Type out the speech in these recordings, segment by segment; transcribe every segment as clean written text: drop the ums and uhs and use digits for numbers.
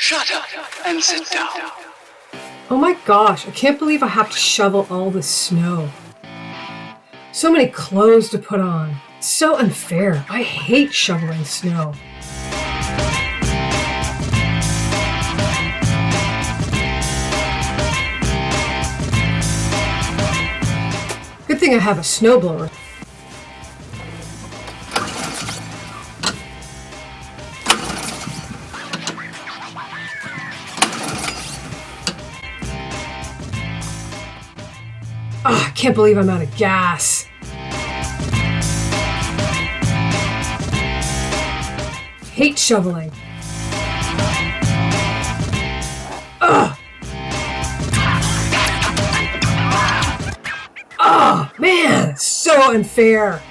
Shut up and sit down. Oh my gosh, I can't believe I have to shovel all this snow. So many clothes to put on. It's so unfair. I hate shoveling snow. Good thing I have a snowblower. I can't believe I'm out of gas. Hate shoveling. Ugh. Oh man, so unfair.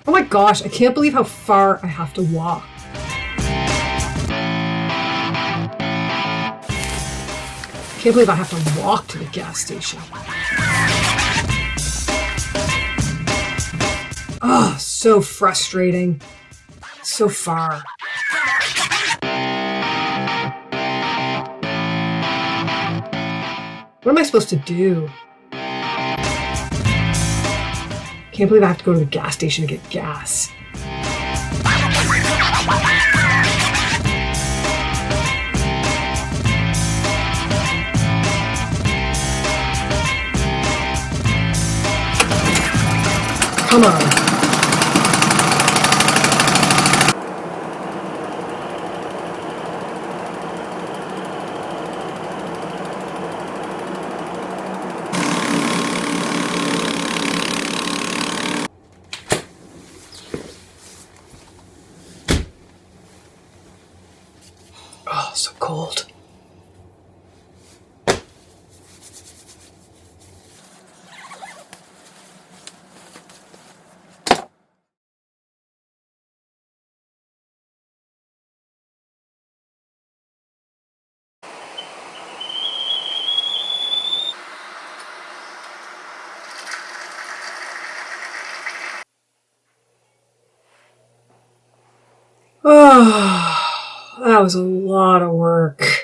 Oh my gosh, I can't believe how far I have to walk. I can't believe I have to walk to the gas station. Oh, so frustrating. So far. What am I supposed to do? Can't believe I have to go to the gas station to get gas. Come on. Oh, so cold. Oh, that was a lot of work.